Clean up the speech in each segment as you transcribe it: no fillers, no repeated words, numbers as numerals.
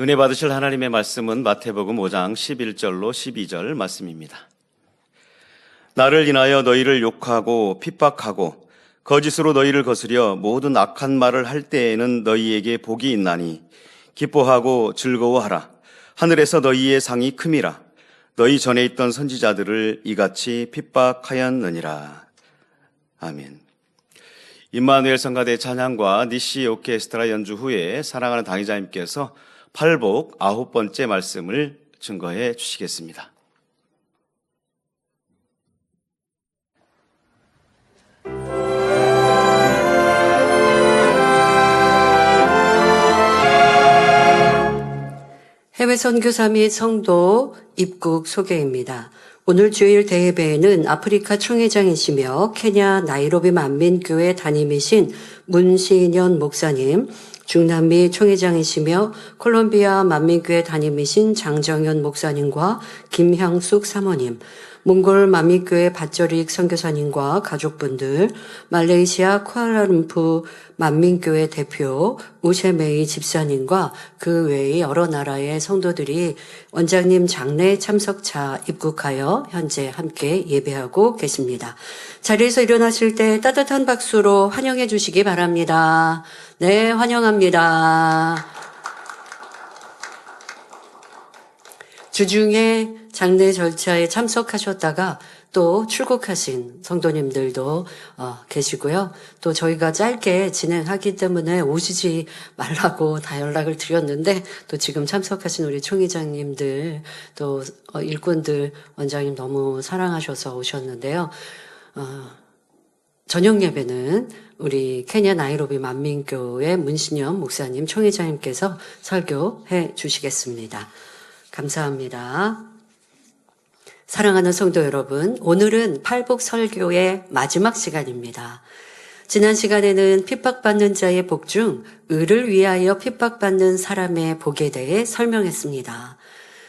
은혜 받으실 하나님의 말씀은 마태복음 5장 11절로 12절 말씀입니다. 나를 인하여 너희를 욕하고 핍박하고 거짓으로 너희를 거스려 모든 악한 말을 할 때에는 너희에게 복이 있나니 기뻐하고 즐거워하라. 하늘에서 너희의 상이 큼이라. 너희 전에 있던 선지자들을 이같이 핍박하였느니라. 아멘. 임마누엘 성가대 찬양과 니시 오케스트라 연주 후에 사랑하는 당의자님께서 팔복 9번째 말씀을 증거해 주시겠습니다. 해외 선교사 및 성도 입국 소개입니다. 오늘 주일 대예배에는 아프리카 총회장이시며 케냐 나이로비 만민교회 담임이신 문신현 목사님, 중남미 총회장이시며 콜롬비아 만민교회 담임이신 장정현 목사님과 김향숙 사모님, 몽골 만민교회 밧저릭 선교사님과 가족분들, 말레이시아 쿠알라룸푸 만민교회 대표 우셰메이 집사님과 그 외의 여러 나라의 성도들이 원장님 장례 참석차 입국하여 현재 함께 예배하고 계십니다. 자리에서 일어나실 때 따뜻한 박수로 환영해 주시기 바랍니다. 네, 환영합니다. 주중에 장례 절차에 참석하셨다가 또 출국하신 성도님들도 계시고요. 또 저희가 짧게 진행하기 때문에 오시지 말라고 다 연락을 드렸는데 또 지금 참석하신 우리 총회장님들 또 일꾼들 원장님 너무 사랑하셔서 오셨는데요. 저녁 예배는 우리 케냐 나이로비 만민교회 문신현 목사님 총회장님께서 설교해 주시겠습니다. 감사합니다. 사랑하는 성도 여러분, 오늘은 팔복 설교의 마지막 시간입니다. 지난 시간에는 핍박받는 자의 복 중 의를 위하여 핍박받는 사람의 복에 대해 설명했습니다.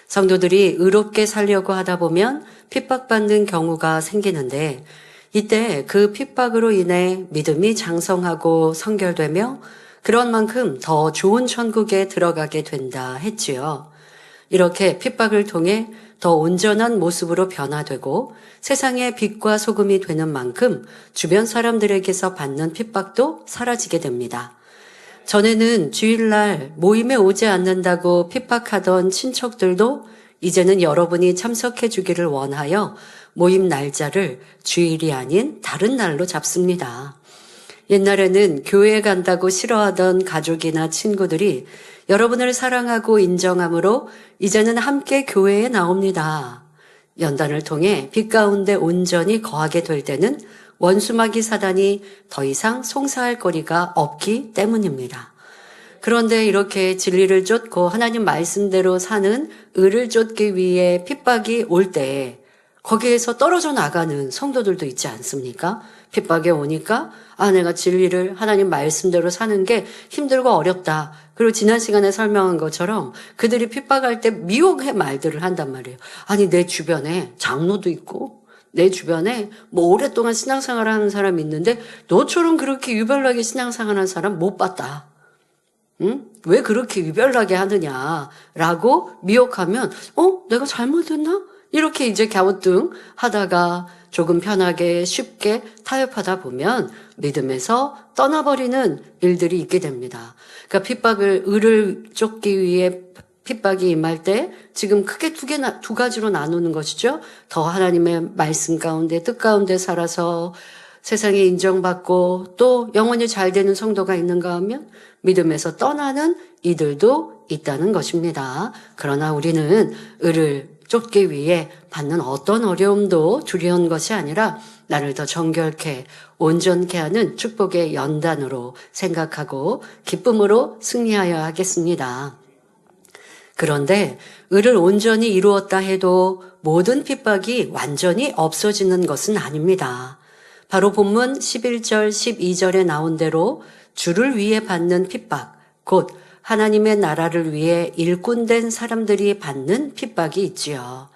성도들이 의롭게 살려고 하다 보면 핍박받는 경우가 생기는데 이때 그 핍박으로 인해 믿음이 장성하고 성결되며 그런 만큼 더 좋은 천국에 들어가게 된다 했지요. 이렇게 핍박을 통해 더 온전한 모습으로 변화되고 세상의 빛과 소금이 되는 만큼 주변 사람들에게서 받는 핍박도 사라지게 됩니다. 전에는 주일날 모임에 오지 않는다고 핍박하던 친척들도 이제는 여러분이 참석해 주기를 원하여 모임 날짜를 주일이 아닌 다른 날로 잡습니다. 옛날에는 교회에 간다고 싫어하던 가족이나 친구들이 여러분을 사랑하고 인정함으로 이제는 함께 교회에 나옵니다. 연단을 통해 빛 가운데 온전히 거하게 될 때는 원수마귀 사단이 더 이상 송사할 거리가 없기 때문입니다. 그런데 이렇게 진리를 쫓고 하나님 말씀대로 사는 의를 쫓기 위해 핍박이 올 때 거기에서 떨어져 나가는 성도들도 있지 않습니까? 핍박이 오니까 내가 진리를 하나님 말씀대로 사는 게 힘들고 어렵다. 그리고 지난 시간에 설명한 것처럼 그들이 핍박할 때 미혹의 말들을 한단 말이에요. 아니 내 주변에 장로도 있고 내 주변에 오랫동안 신앙생활을 하는 사람이 있는데 너처럼 그렇게 유별나게 신앙생활하는 사람 못 봤다. 응? 왜 그렇게 유별나게 하느냐라고 미혹하면 내가 잘못했나? 이렇게 이제 갸우뚱 하다가 조금 편하게 쉽게 타협하다 보면 믿음에서 떠나버리는 일들이 있게 됩니다. 그러니까 의를 쫓기 위해 핍박이 임할 때 지금 크게 두 가지로 나누는 것이죠. 더 하나님의 말씀 가운데 뜻 가운데 살아서 세상에 인정받고 또 영원히 잘 되는 성도가 있는가 하면 믿음에서 떠나는 이들도 있다는 것입니다. 그러나 우리는 의를 쫓기 위해 받는 어떤 어려움도 두려운 것이 아니라 나를 더 정결케 온전케 하는 축복의 연단으로 생각하고 기쁨으로 승리하여야 하겠습니다. 그런데 의를 온전히 이루었다 해도 모든 핍박이 완전히 없어지는 것은 아닙니다. 바로 본문 11절 12절에 나온 대로 주를 위해 받는 핍박, 곧 하나님의 나라를 위해 일꾼된 사람들이 받는 핍박이 있지요.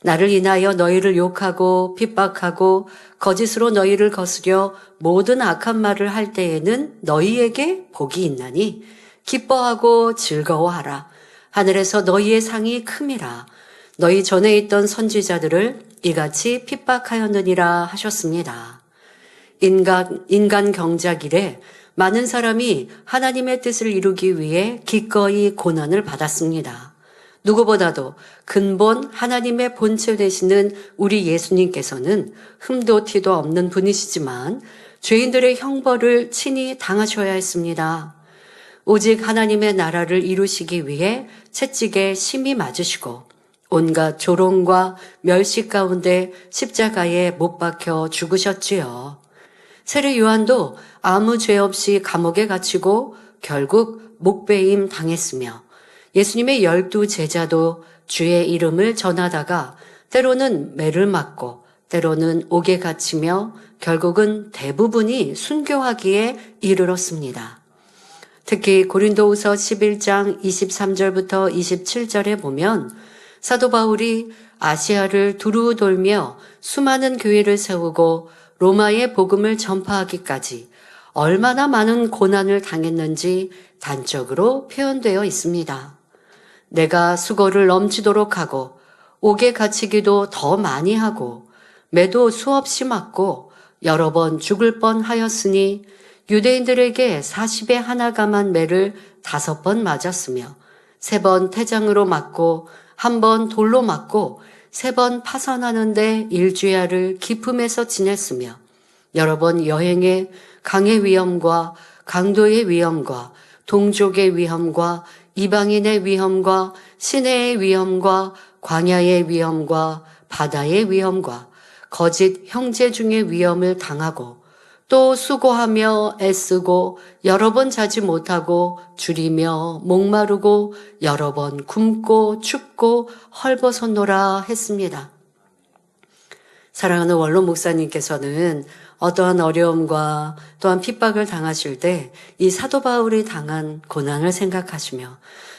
나를 인하여 너희를 욕하고 핍박하고 거짓으로 너희를 거스려 모든 악한 말을 할 때에는 너희에게 복이 있나니 기뻐하고 즐거워하라. 하늘에서 너희의 상이 큼이라. 너희 전에 있던 선지자들을 이같이 핍박하였느니라 하셨습니다. 인간 경작 이래 많은 사람이 하나님의 뜻을 이루기 위해 기꺼이 고난을 받았습니다. 누구보다도 근본 하나님의 본체 되시는 우리 예수님께서는 흠도 티도 없는 분이시지만 죄인들의 형벌을 친히 당하셔야 했습니다. 오직 하나님의 나라를 이루시기 위해 채찍에 심히 맞으시고 온갖 조롱과 멸시 가운데 십자가에 못 박혀 죽으셨지요. 세례 요한도 아무 죄 없이 감옥에 갇히고 결국 목배임 당했으며 예수님의 12 제자도 주의 이름을 전하다가 때로는 매를 맞고 때로는 옥에 갇히며 결국은 대부분이 순교하기에 이르렀습니다. 특히 고린도후서 11장 23절부터 27절에 보면 사도 바울이 아시아를 두루 돌며 수많은 교회를 세우고 로마의 복음을 전파하기까지 얼마나 많은 고난을 당했는지 단적으로 표현되어 있습니다. 내가 수고를 넘치도록 하고 옥에 갇히기도 더 많이 하고 매도 수없이 맞고 여러 번 죽을 뻔하였으니 유대인들에게 40에 하나 감한 매를 5번 맞았으며 3번 태장으로 맞고 1번 돌로 맞고 3번 파선하는데 일주야를 기품에서 지냈으며 여러 번 여행에 강의 위험과 강도의 위험과 동족의 위험과 이방인의 위험과 시내의 위험과 광야의 위험과 바다의 위험과 거짓 형제 중의 위험을 당하고 또 수고하며 애쓰고 여러 번 자지 못하고 줄이며 목마르고 여러 번 굶고 춥고 헐벗었노라 했습니다. 사랑하는 원로 목사님께서는 어떠한 어려움과 또한 핍박을 당하실 때 이 사도 바울이 당한 고난을 생각하시며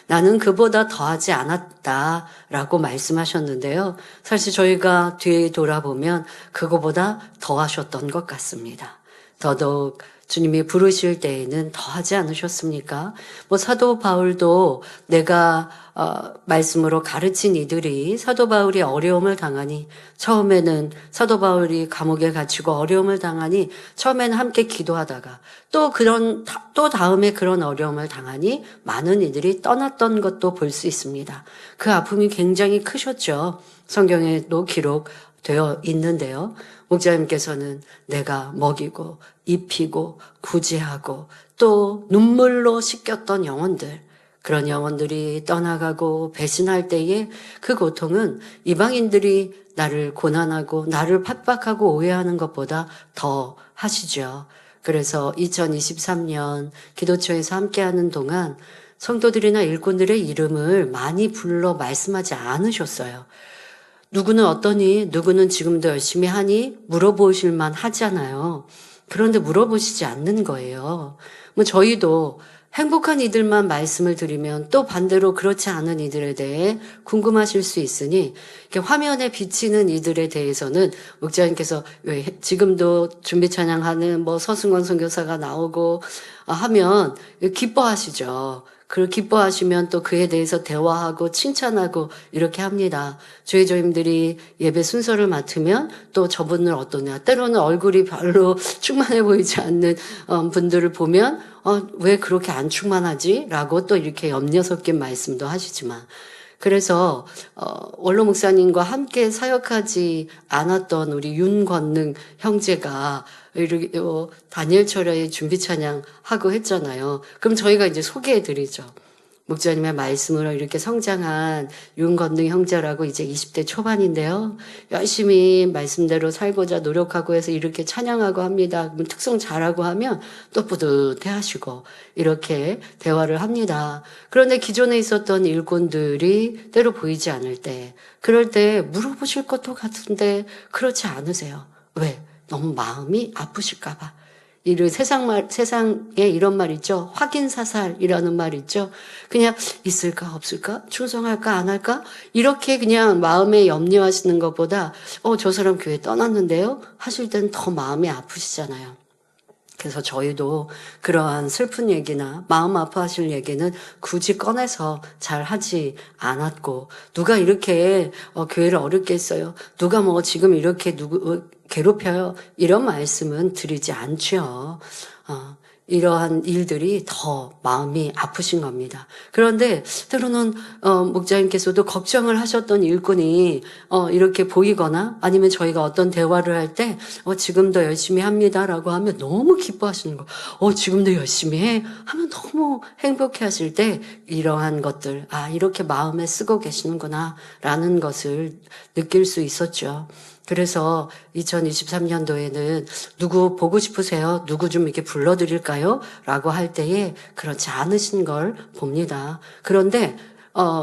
나는 그보다 더하지 않았다라고 말씀하셨는데요. 사실 저희가 뒤에 돌아보면 그거보다 더하셨던 것 같습니다. 더더욱 주님이 부르실 때에는 더하지 않으셨습니까? 사도 바울도 내가 말씀으로 가르친 이들이 사도 바울이 어려움을 당하니 처음에는 사도 바울이 감옥에 갇히고 어려움을 당하니 처음에는 함께 기도하다가 또 다음에 그런 어려움을 당하니 많은 이들이 떠났던 것도 볼 수 있습니다. 그 아픔이 굉장히 크셨죠. 성경에도 기록되어 있는데요. 목자님께서는 내가 먹이고 입히고 구제하고 또 눈물로 씻겼던 영혼들, 그런 영혼들이 떠나가고 배신할 때에 그 고통은 이방인들이 나를 고난하고 나를 핍박하고 오해하는 것보다 더 하시죠. 그래서 2023년 기도처에서 함께하는 동안 성도들이나 일꾼들의 이름을 많이 불러 말씀하지 않으셨어요. 누구는 어떠니? 누구는 지금도 열심히 하니? 물어보실만 하잖아요. 그런데 물어보시지 않는 거예요. 저희도 행복한 이들만 말씀을 드리면 또 반대로 그렇지 않은 이들에 대해 궁금하실 수 있으니 이렇게 화면에 비치는 이들에 대해서는 목자님께서 왜 지금도 준비 찬양하는 서승원 선교사가 나오고 하면 기뻐하시죠. 그걸 기뻐하시면 또 그에 대해서 대화하고 칭찬하고 이렇게 합니다. 주의조임들이 예배 순서를 맡으면 또 저분은 어떠냐. 때로는 얼굴이 별로 충만해 보이지 않는 분들을 보면 왜 그렇게 안 충만하지? 라고 또 이렇게 염려 섞인 말씀도 하시지만 그래서 원로 목사님과 함께 사역하지 않았던 우리 윤권능 형제가 이렇게 다니엘 철야의 준비 찬양 하고 했잖아요. 그럼 저희가 이제 소개해 드리죠. 목자님의 말씀으로 이렇게 성장한 윤건능 형제라고 이제 20대 초반인데요. 열심히 말씀대로 살고자 노력하고 해서 이렇게 찬양하고 합니다. 특성 잘하고 하면 또 뿌듯해 하시고 이렇게 대화를 합니다. 그런데 기존에 있었던 일꾼들이 때로 보이지 않을 때 그럴 때 물어보실 것도 같은데 그렇지 않으세요. 왜? 너무 마음이 아프실까 봐. 세상에 이런 말 있죠. 확인사살이라는 말 있죠. 그냥 있을까 없을까? 충성할까 안 할까? 이렇게 그냥 마음에 염려하시는 것보다 저 사람 교회 떠났는데요? 하실 때는 더 마음이 아프시잖아요. 그래서 저희도 그러한 슬픈 얘기나 마음 아파하실 얘기는 굳이 꺼내서 잘 하지 않았고, 누가 이렇게 교회를 어렵게 했어요, 누가 뭐 지금 이렇게 누구 괴롭혀요, 이런 말씀은 드리지 않죠. 이러한 일들이 더 마음이 아프신 겁니다. 그런데 때로는 목자님께서도 걱정을 하셨던 일꾼이 이렇게 보이거나 아니면 저희가 어떤 대화를 할 때 지금도 열심히 합니다라고 하면 너무 기뻐하시는 거. 지금도 열심히 해 하면 너무 행복해 하실 때 이러한 것들, 이렇게 마음에 쓰고 계시는구나라는 것을 느낄 수 있었죠. 그래서 2023년도에는 누구 보고 싶으세요? 누구 좀 이렇게 불러드릴까요? 라고 할 때에 그렇지 않으신 걸 봅니다. 그런데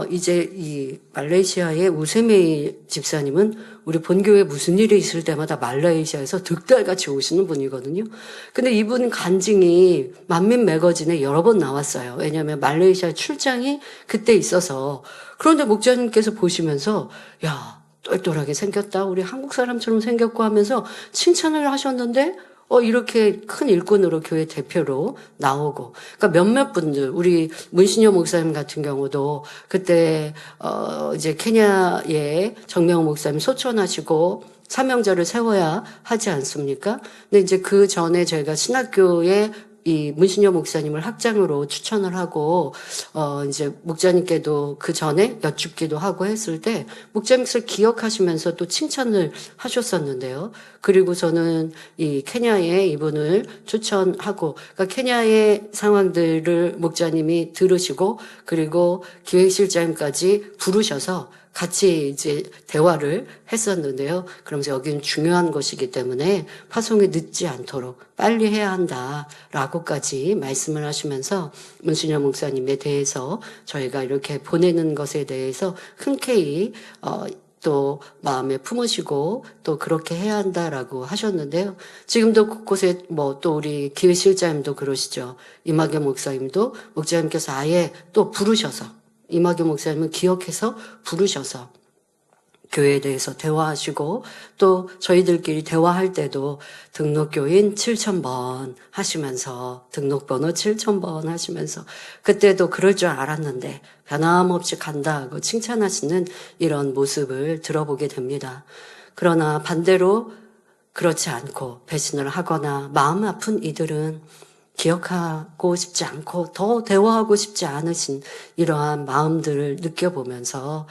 이제 이 말레이시아의 우세메이 집사님은 우리 본교회 무슨 일이 있을 때마다 말레이시아에서 득달같이 오시는 분이거든요. 근데 이분 간증이 만민 매거진에 여러 번 나왔어요. 왜냐하면 말레이시아 출장이 그때 있어서. 그런데 목자님께서 보시면서 야, 똘똘하게 생겼다, 우리 한국 사람처럼 생겼고 하면서 칭찬을 하셨는데 이렇게 큰 일꾼으로 교회 대표로 나오고, 그러니까 몇몇 분들, 우리 문신여 목사님 같은 경우도 그때 이제 케냐에 정명 목사님 소천하시고 사명자를 세워야 하지 않습니까? 근데 이제 그 전에 저희가 신학교에 이 문신여 목사님을 학장으로 추천을 하고 이제 목자님께도 그 전에 여쭙기도 하고 했을 때 목자님께서 기억하시면서 또 칭찬을 하셨었는데요. 그리고서는 이 케냐에 이분을 추천하고, 그러니까 케냐의 상황들을 목자님이 들으시고 그리고 기획실장님까지 부르셔서 같이 이제 대화를 했었는데요. 그러면서 여기는 중요한 것이기 때문에 파송이 늦지 않도록 빨리 해야 한다라고까지 말씀을 하시면서 문신여 목사님에 대해서 저희가 이렇게 보내는 것에 대해서 흔쾌히 또 마음에 품으시고 또 그렇게 해야 한다라고 하셨는데요. 지금도 곳곳에 뭐 또 우리 기획실장님도 그러시죠. 이마경 목사님도 목사님께서 아예 또 부르셔서, 이마경 목사님은 기억해서 부르셔서 교회에 대해서 대화하시고, 또 저희들끼리 대화할 때도 등록교인 7000번 하시면서, 등록번호 7000번 하시면서, 그때도 그럴 줄 알았는데 변함없이 간다 하고 칭찬하시는 이런 모습을 들어보게 됩니다. 그러나 반대로 그렇지 않고 배신을 하거나 마음 아픈 이들은 기억하고 싶지 않고 더 대화하고 싶지 않으신 이러한 마음들을 느껴보면서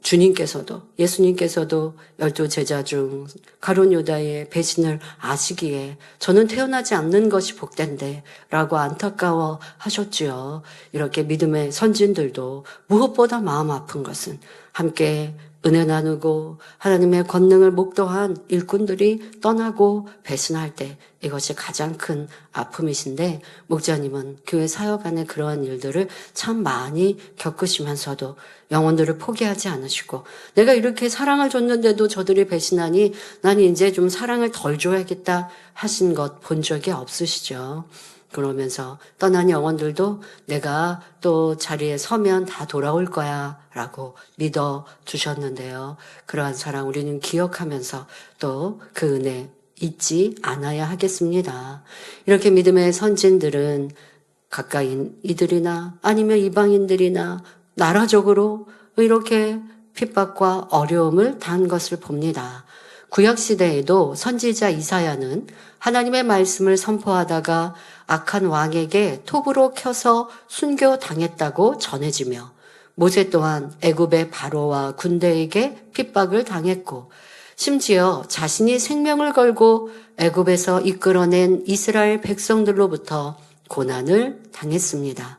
주님께서도, 예수님께서도 12제자 중 가룟 유다의 배신을 아시기에 저는 태어나지 않는 것이 복된데 라고 안타까워 하셨지요. 이렇게 믿음의 선진들도 무엇보다 마음 아픈 것은 함께 은혜 나누고 하나님의 권능을 목도한 일꾼들이 떠나고 배신할 때 이것이 가장 큰 아픔이신데, 목자님은 교회 사역 안에 그러한 일들을 참 많이 겪으시면서도 영혼들을 포기하지 않으시고, 내가 이렇게 사랑을 줬는데도 저들이 배신하니 난 이제 좀 사랑을 덜 줘야겠다 하신 것 본 적이 없으시죠. 그러면서 떠난 영혼들도 내가 또 자리에 서면 다 돌아올 거야 라고 믿어 주셨는데요. 그러한 사랑 우리는 기억하면서 또 그 은혜 잊지 않아야 하겠습니다. 이렇게 믿음의 선진들은 가까이인 이들이나 아니면 이방인들이나 나라적으로 이렇게 핍박과 어려움을 당한 것을 봅니다. 구약시대에도 선지자 이사야는 하나님의 말씀을 선포하다가 악한 왕에게 톱으로 켜서 순교당했다고 전해지며, 모세 또한 애굽의 바로와 군대에게 핍박을 당했고, 심지어 자신이 생명을 걸고 애굽에서 이끌어낸 이스라엘 백성들로부터 고난을 당했습니다.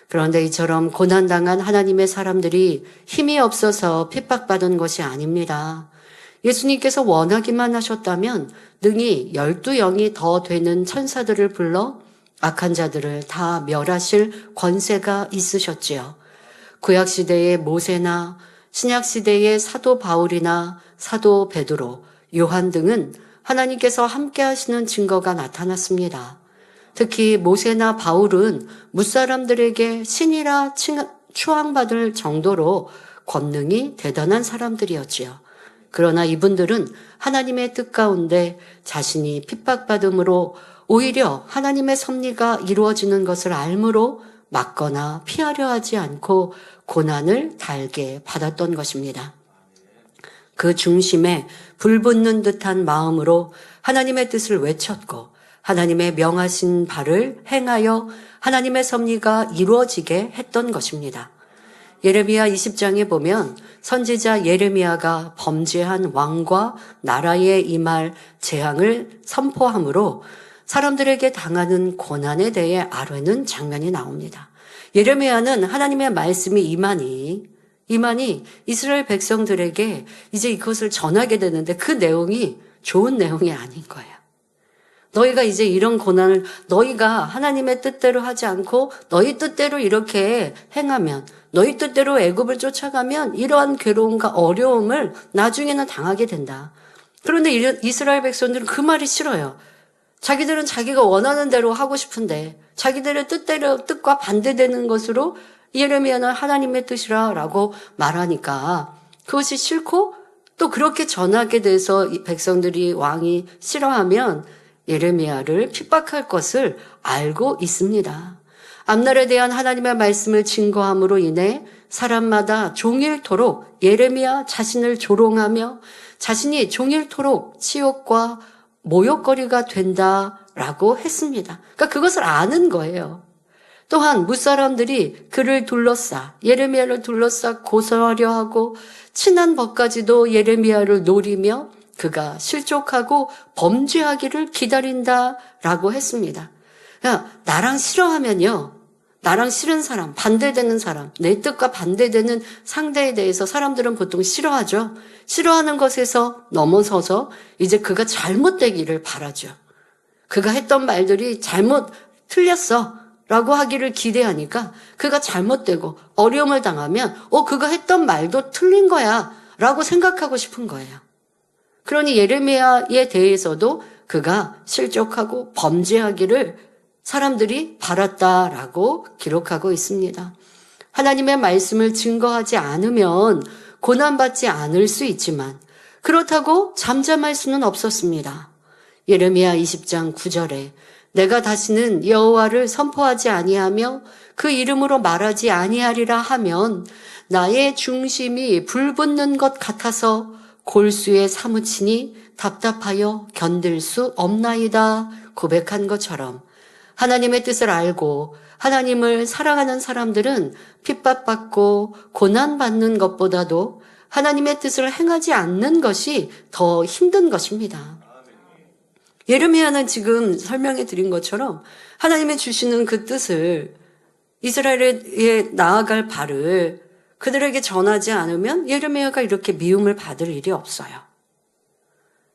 그런데 이처럼 고난당한 하나님의 사람들이 힘이 없어서 핍박받은 것이 아닙니다. 예수님께서 원하기만 하셨다면 능히 12영이 더 되는 천사들을 불러 악한 자들을 다 멸하실 권세가 있으셨지요. 구약시대의 모세나 신약시대의 사도 바울이나 사도 베드로, 요한 등은 하나님께서 함께 하시는 증거가 나타났습니다. 특히 모세나 바울은 무사람들에게 신이라 추앙받을 정도로 권능이 대단한 사람들이었지요. 그러나 이분들은 하나님의 뜻 가운데 자신이 핍박받음으로 오히려 하나님의 섭리가 이루어지는 것을 알므로 막거나 피하려 하지 않고 고난을 달게 받았던 것입니다. 그 중심에 불붙는 듯한 마음으로 하나님의 뜻을 외쳤고 하나님의 명하신 바를 행하여 하나님의 섭리가 이루어지게 했던 것입니다. 예레미야 20장에 보면 선지자 예레미야가 범죄한 왕과 나라에 임할 재앙을 선포함으로 사람들에게 당하는 고난에 대해 아뢰는 장면이 나옵니다. 예레미야는 하나님의 말씀이 임하니 이스라엘 백성들에게 이제 이것을 전하게 되는데 그 내용이 좋은 내용이 아닌 거예요. 너희가 이제 이런 고난을 너희가 하나님의 뜻대로 하지 않고 너희 뜻대로 이렇게 행하면 너희 뜻대로 애굽을 쫓아가면 이러한 괴로움과 어려움을 나중에는 당하게 된다. 그런데 이스라엘 백성들은 그 말이 싫어요. 자기들은 자기가 원하는 대로 하고 싶은데 자기들의 뜻과 반대되는 것으로 예레미야는 하나님의 뜻이라고 말하니까 그것이 싫고 또 그렇게 전하게 돼서 이 백성들이 왕이 싫어하면 예레미야를 핍박할 것을 알고 있습니다. 앞날에 대한 하나님의 말씀을 증거함으로 인해 사람마다 종일토록 예레미야 자신을 조롱하며 자신이 종일토록 치욕과 모욕거리가 된다라고 했습니다. 그러니까 그것을 아는 거예요. 또한 무사람들이 그를 둘러싸 예레미야를 둘러싸 고소하려 하고 친한 법까지도 예레미야를 노리며 그가 실족하고 범죄하기를 기다린다라고 했습니다. 야, 나랑 싫어하면요. 나랑 싫은 사람, 반대되는 사람, 내 뜻과 반대되는 상대에 대해서 사람들은 보통 싫어하죠. 싫어하는 것에서 넘어서서 이제 그가 잘못되기를 바라죠. 그가 했던 말들이 틀렸어 라고 하기를 기대하니까 그가 잘못되고 어려움을 당하면 그가 했던 말도 틀린 거야 라고 생각하고 싶은 거예요. 그러니 예레미야에 대해서도 그가 실족하고 범죄하기를 사람들이 바랐다라고 기록하고 있습니다. 하나님의 말씀을 증거하지 않으면 고난받지 않을 수 있지만 그렇다고 잠잠할 수는 없었습니다. 예레미야 20장 9절에 내가 다시는 여호와를 선포하지 아니하며 그 이름으로 말하지 아니하리라 하면 나의 중심이 불붙는 것 같아서 골수에 사무치니 답답하여 견딜 수 없나이다 고백한 것처럼 하나님의 뜻을 알고 하나님을 사랑하는 사람들은 핍박받고 고난받는 것보다도 하나님의 뜻을 행하지 않는 것이 더 힘든 것입니다. 예레미야는 지금 설명해 드린 것처럼 하나님의 주시는 그 뜻을 이스라엘에 나아갈 바를 그들에게 전하지 않으면 예레미야가 이렇게 미움을 받을 일이 없어요.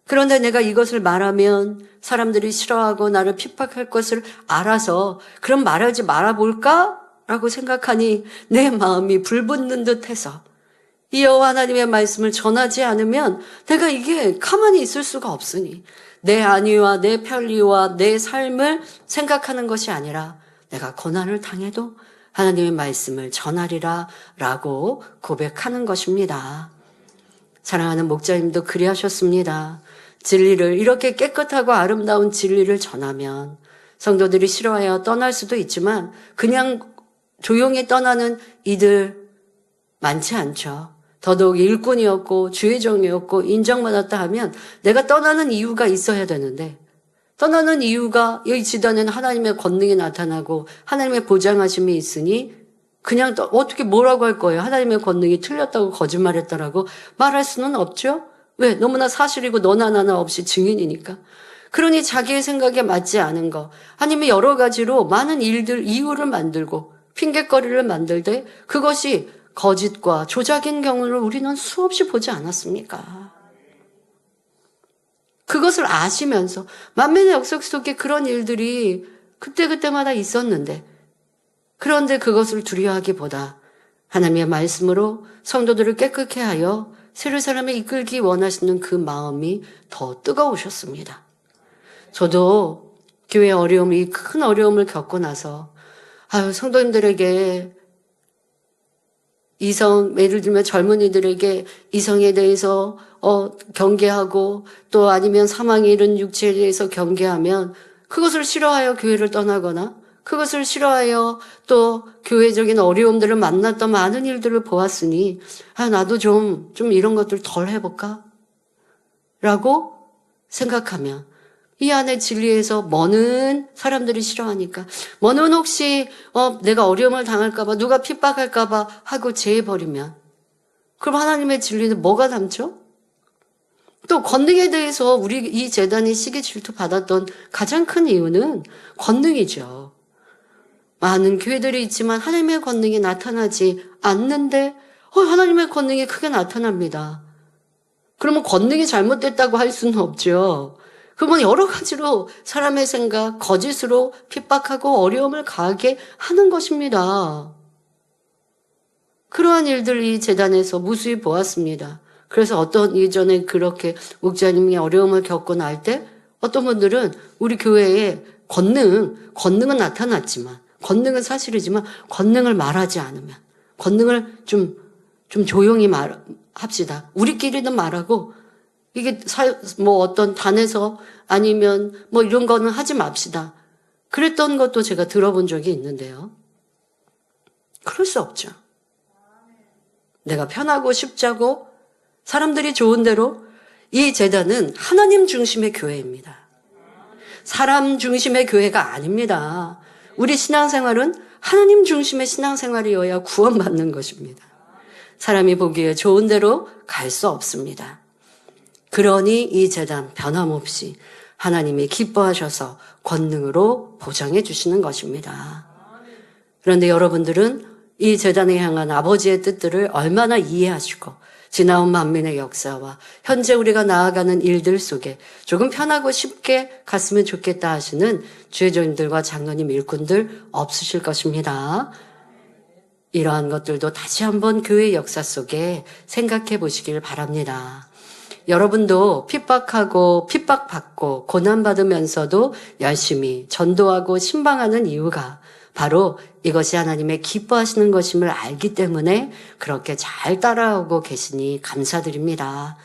그런데 내가 이것을 말하면 사람들이 싫어하고 나를 핍박할 것을 알아서 그럼 말하지 말아볼까? 라고 생각하니 내 마음이 불붙는 듯해서 이 여호와 하나님의 말씀을 전하지 않으면 내가 이게 가만히 있을 수가 없으니 내 안위와 내 편리와 내 삶을 생각하는 것이 아니라 내가 고난을 당해도 하나님의 말씀을 전하리라 라고 고백하는 것입니다. 사랑하는 목자님도 그리하셨습니다. 진리를 이렇게 깨끗하고 아름다운 진리를 전하면 성도들이 싫어하여 떠날 수도 있지만 그냥 조용히 떠나는 이들 많지 않죠. 더더욱 일꾼이었고 주의종이었고 인정받았다 하면 내가 떠나는 이유가 있어야 되는데 떠나는 이유가 이 지단에는 하나님의 권능이 나타나고 하나님의 보장하심이 있으니 그냥 어떻게 뭐라고 할 거예요. 하나님의 권능이 틀렸다고 거짓말했다라고 말할 수는 없죠. 왜? 너무나 사실이고 너나 나나 없이 증인이니까. 그러니 자기의 생각에 맞지 않은 거 아니면 여러 가지로 많은 이유를 만들고 핑곗거리를 만들 때 그것이 거짓과 조작인 경우를 우리는 수없이 보지 않았습니까? 그것을 아시면서 만민의 역사 속에 그런 일들이 그때그때마다 있었는데 그런데 그것을 두려워하기보다 하나님의 말씀으로 성도들을 깨끗게 하여 새로운 사람을 이끌기 원하시는 그 마음이 더 뜨거우셨습니다. 저도 교회 어려움이 큰 어려움을 겪고 나서 성도님들에게 예를 들면 젊은이들에게 이성에 대해서 경계하고 또 아니면 사망에 이른 육체에 대해서 경계하면 그것을 싫어하여 교회를 떠나거나 그것을 싫어하여 또 교회적인 어려움들을 만났던 많은 일들을 보았으니 나도 좀 이런 것들 덜 해볼까? 라고 생각하면 이 안에 진리에서 뭐는 사람들이 싫어하니까 뭐는 혹시 내가 어려움을 당할까봐 누가 핍박할까봐 하고 제해버리면 그럼 하나님의 진리는 뭐가 남죠? 또 권능에 대해서 우리 이 재단이 시기 질투 받았던 가장 큰 이유는 권능이죠. 많은 교회들이 있지만 하나님의 권능이 나타나지 않는데 하나님의 권능이 크게 나타납니다. 그러면 권능이 잘못됐다고 할 수는 없죠. 그러면 여러 가지로 사람의 생각, 거짓으로 핍박하고 어려움을 가하게 하는 것입니다. 그러한 일들 이 재단에서 무수히 보았습니다. 그래서 어떤 이전에 그렇게 목자님이 어려움을 겪고 날 때 어떤 분들은 우리 교회에 권능은 나타났지만 권능은 사실이지만 권능을 말하지 않으면 권능을 좀 조용히 합시다. 우리끼리는 말하고 이게 어떤 단에서 아니면 이런 거는 하지 맙시다. 그랬던 것도 제가 들어본 적이 있는데요. 그럴 수 없죠. 내가 편하고 쉽자고 사람들이 좋은 대로 이 재단은 하나님 중심의 교회입니다. 사람 중심의 교회가 아닙니다. 우리 신앙생활은 하나님 중심의 신앙생활이어야 구원받는 것입니다. 사람이 보기에 좋은 대로 갈 수 없습니다. 그러니 이 재단 변함없이 하나님이 기뻐하셔서 권능으로 보장해 주시는 것입니다. 그런데 여러분들은 이 재단에 향한 아버지의 뜻들을 얼마나 이해하시고 지나온 만민의 역사와 현재 우리가 나아가는 일들 속에 조금 편하고 쉽게 갔으면 좋겠다 하시는 주의종들과 장로님 일꾼들 없으실 것입니다. 이러한 것들도 다시 한번 교회 역사 속에 생각해 보시길 바랍니다. 여러분도 핍박하고 핍박받고 고난받으면서도 열심히 전도하고 신방하는 이유가 바로 이것이 하나님의 기뻐하시는 것임을 알기 때문에 그렇게 잘 따라오고 계시니 감사드립니다.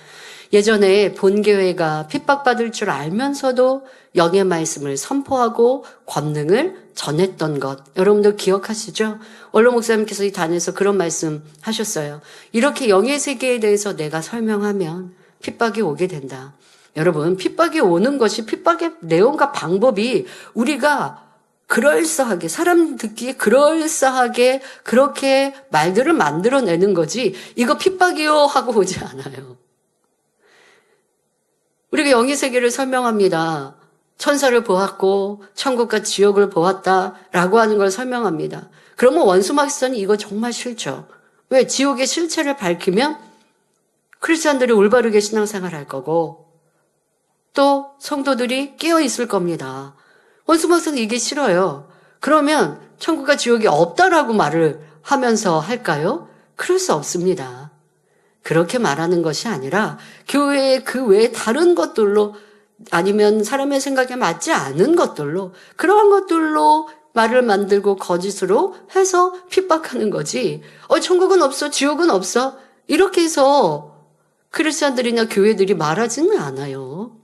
예전에 본교회가 핍박받을 줄 알면서도 영의 말씀을 선포하고 권능을 전했던 것 여러분들 기억하시죠? 원로 목사님께서 이 단에서 그런 말씀 하셨어요. 이렇게 영의 세계에 대해서 내가 설명하면 핍박이 오게 된다. 여러분, 핍박이 오는 것이 핍박의 내용과 방법이 우리가 그럴싸하게 사람 듣기에 그럴싸하게 그렇게 말들을 만들어내는 거지 이거 핍박이요 하고 오지 않아요. 우리가 영의 세계를 설명합니다. 천사를 보았고 천국과 지옥을 보았다라고 하는 걸 설명합니다. 그러면 원수마귀사는 이거 정말 싫죠. 왜? 지옥의 실체를 밝히면 크리스찬들이 올바르게 신앙생활 할 거고 또 성도들이 깨어있을 겁니다. 원수마귀사는 이게 싫어요. 그러면 천국과 지옥이 없다라고 말을 하면서 할까요? 그럴 수 없습니다. 그렇게 말하는 것이 아니라 교회의 그 외에 다른 것들로 아니면 사람의 생각에 맞지 않은 것들로 그러한 것들로 말을 만들고 거짓으로 해서 핍박하는 거지. 천국은 없어, 지옥은 없어. 이렇게 해서 크리스찬들이나 교회들이 말하지는 않아요.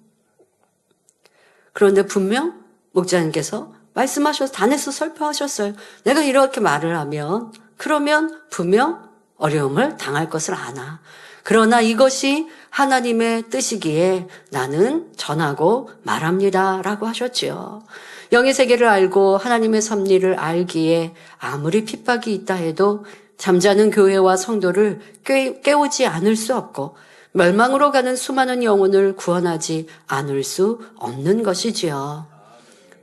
그런데 분명 목자님께서 말씀하셔서 단에서 설포하셨어요. 내가 이렇게 말을 하면 그러면 분명 어려움을 당할 것을 아나. 그러나 이것이 하나님의 뜻이기에 나는 전하고 말합니다. 라고 하셨지요. 영의 세계를 알고 하나님의 섭리를 알기에 아무리 핍박이 있다 해도 잠자는 교회와 성도를 깨우지 않을 수 없고 멸망으로 가는 수많은 영혼을 구원하지 않을 수 없는 것이지요.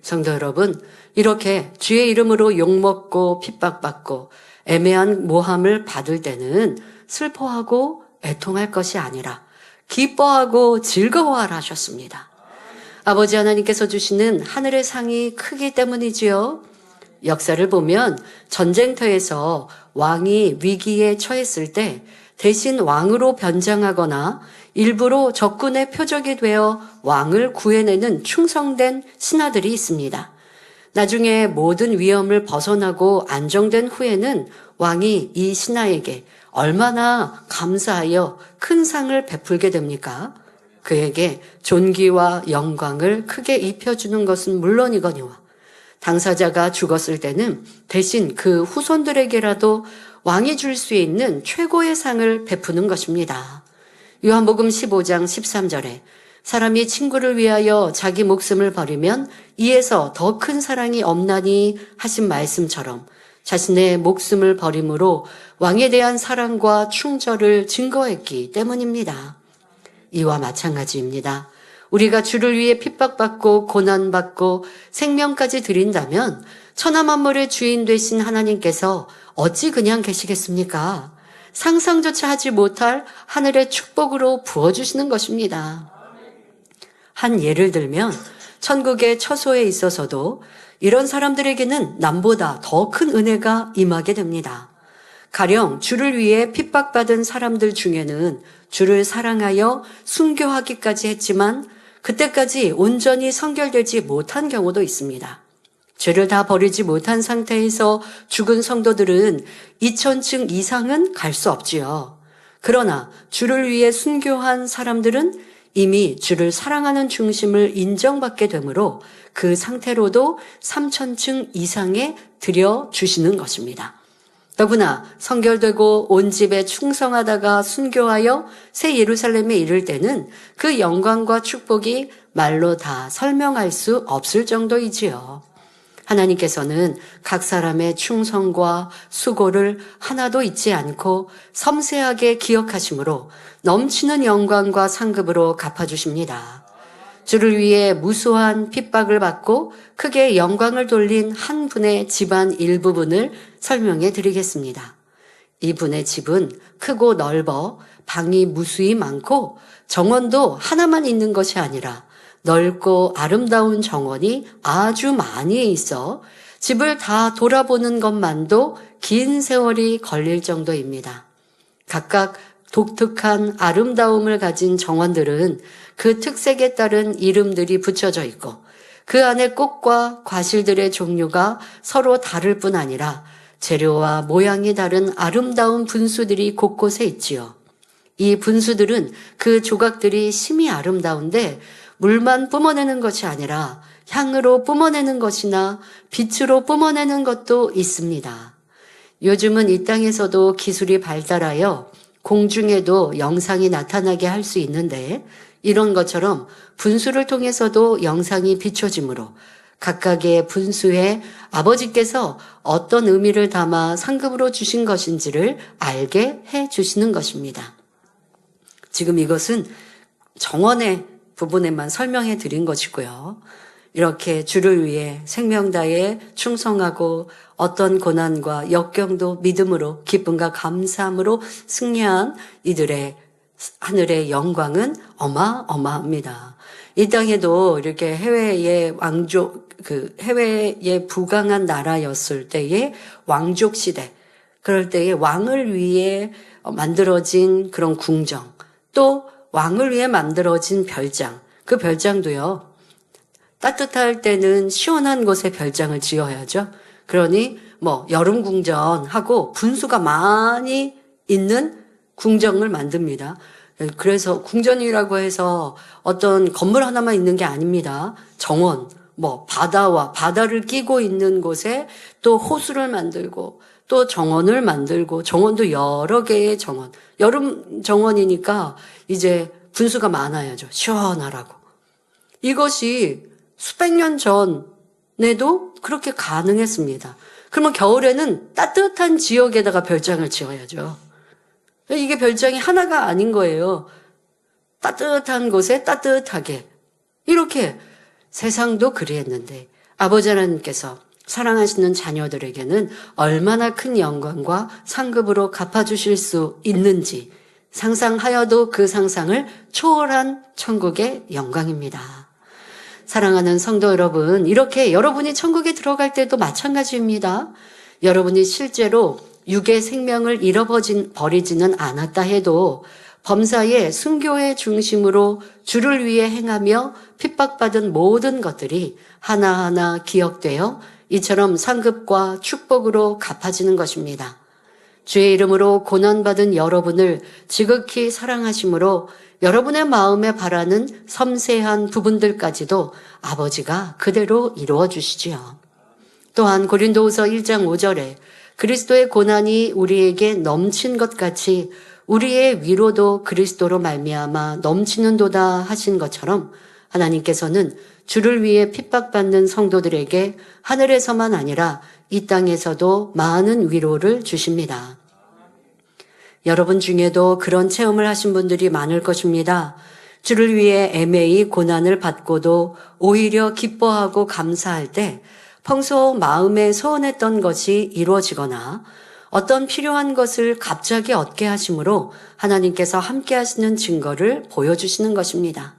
성도 여러분, 이렇게 주의 이름으로 욕먹고 핍박받고 애매한 모함을 받을 때는 슬퍼하고 애통할 것이 아니라 기뻐하고 즐거워하라 하셨습니다. 아버지 하나님께서 주시는 하늘의 상이 크기 때문이지요. 역사를 보면 전쟁터에서 왕이 위기에 처했을 때 대신 왕으로 변장하거나 일부러 적군의 표적이 되어 왕을 구해내는 충성된 신하들이 있습니다. 나중에 모든 위험을 벗어나고 안정된 후에는 왕이 이 신하에게 얼마나 감사하여 큰 상을 베풀게 됩니까? 그에게 존귀와 영광을 크게 입혀주는 것은 물론이거니와 당사자가 죽었을 때는 대신 그 후손들에게라도 왕이 줄 수 있는 최고의 상을 베푸는 것입니다. 요한복음 15장 13절에 사람이 친구를 위하여 자기 목숨을 버리면 이에서 더 큰 사랑이 없나니 하신 말씀처럼 자신의 목숨을 버림으로 왕에 대한 사랑과 충절을 증거했기 때문입니다. 이와 마찬가지입니다. 우리가 주를 위해 핍박받고 고난받고 생명까지 드린다면 천하만물의 주인 되신 하나님께서 어찌 그냥 계시겠습니까? 상상조차 하지 못할 하늘의 축복으로 부어주시는 것입니다. 한 예를 들면 천국의 처소에 있어서도 이런 사람들에게는 남보다 더 큰 은혜가 임하게 됩니다. 가령 주를 위해 핍박받은 사람들 중에는 주를 사랑하여 순교하기까지 했지만 그때까지 온전히 성결되지 못한 경우도 있습니다. 죄를 다 버리지 못한 상태에서 죽은 성도들은 2000층 이상은 갈 수 없지요. 그러나 주를 위해 순교한 사람들은 이미 주를 사랑하는 중심을 인정받게 되므로 그 상태로도 3000층 이상에 들여주시는 것입니다. 더구나 성결되고 온 집에 충성하다가 순교하여 새 예루살렘에 이를 때는 그 영광과 축복이 말로 다 설명할 수 없을 정도이지요. 하나님께서는 각 사람의 충성과 수고를 하나도 잊지 않고 섬세하게 기억하심으로 넘치는 영광과 상급으로 갚아주십니다. 주를 위해 무수한 핍박을 받고 크게 영광을 돌린 한 분의 집안 일부분을 설명해 드리겠습니다. 이분의 집은 크고 넓어 방이 무수히 많고 정원도 하나만 있는 것이 아니라 넓고 아름다운 정원이 아주 많이 있어 집을 다 돌아보는 것만도 긴 세월이 걸릴 정도입니다. 각각 독특한 아름다움을 가진 정원들은 그 특색에 따른 이름들이 붙여져 있고 그 안에 꽃과 과실들의 종류가 서로 다를 뿐 아니라 재료와 모양이 다른 아름다운 분수들이 곳곳에 있지요. 이 분수들은 그 조각들이 심히 아름다운데 물만 뿜어내는 것이 아니라 향으로 뿜어내는 것이나 빛으로 뿜어내는 것도 있습니다. 요즘은 이 땅에서도 기술이 발달하여 공중에도 영상이 나타나게 할 수 있는데 이런 것처럼 분수를 통해서도 영상이 비춰지므로 각각의 분수에 아버지께서 어떤 의미를 담아 상급으로 주신 것인지를 알게 해 주시는 것입니다. 지금 이것은 정원의 부분에만 설명해 드린 것이고요. 이렇게 주를 위해 생명 다해 충성하고 어떤 고난과 역경도 믿음으로 기쁨과 감사함으로 승리한 이들의 하늘의 영광은 어마어마합니다. 이 땅에도 이렇게 해외의 해외에 부강한 나라였을 때의 왕족 시대, 그럴 때의 왕을 위해 만들어진 그런 궁정, 또 왕을 위해 만들어진 별장, 그 별장도요, 따뜻할 때는 시원한 곳에 별장을 지어야죠. 그러니 여름 궁전하고 분수가 많이 있는 궁정을 만듭니다. 그래서 궁전이라고 해서 어떤 건물 하나만 있는 게 아닙니다. 정원, 바다와 바다를 끼고 있는 곳에 또 호수를 만들고 또 정원을 만들고 정원도 여러 개의 정원. 여름 정원이니까 이제 분수가 많아야죠. 시원하라고. 이것이 수백 년 전에도 그렇게 가능했습니다. 그러면 겨울에는 따뜻한 지역에다가 별장을 지어야죠. 이게 별장이 하나가 아닌 거예요. 따뜻한 곳에 따뜻하게. 이렇게 세상도 그리했는데 아버지 하나님께서 사랑하시는 자녀들에게는 얼마나 큰 영광과 상급으로 갚아주실 수 있는지 상상하여도 그 상상을 초월한 천국의 영광입니다. 사랑하는 성도 여러분, 이렇게 여러분이 천국에 들어갈 때도 마찬가지입니다. 여러분이 실제로 육의 생명을 잃어버리지는 않았다 해도 범사의 순교의 중심으로 주를 위해 행하며 핍박받은 모든 것들이 하나하나 기억되어 이처럼 상급과 축복으로 갚아지는 것입니다. 주의 이름으로 고난받은 여러분을 지극히 사랑하심으로 여러분의 마음에 바라는 섬세한 부분들까지도 아버지가 그대로 이루어 주시지요. 또한 고린도후서 1장 5절에 그리스도의 고난이 우리에게 넘친 것 같이 우리의 위로도 그리스도로 말미암아 넘치는도다 하신 것처럼 하나님께서는 주를 위해 핍박받는 성도들에게 하늘에서만 아니라 이 땅에서도 많은 위로를 주십니다. 여러분 중에도 그런 체험을 하신 분들이 많을 것입니다. 주를 위해 애매히 고난을 받고도 오히려 기뻐하고 감사할 때 평소 마음에 소원했던 것이 이루어지거나 어떤 필요한 것을 갑자기 얻게 하심으로 하나님께서 함께 하시는 증거를 보여주시는 것입니다.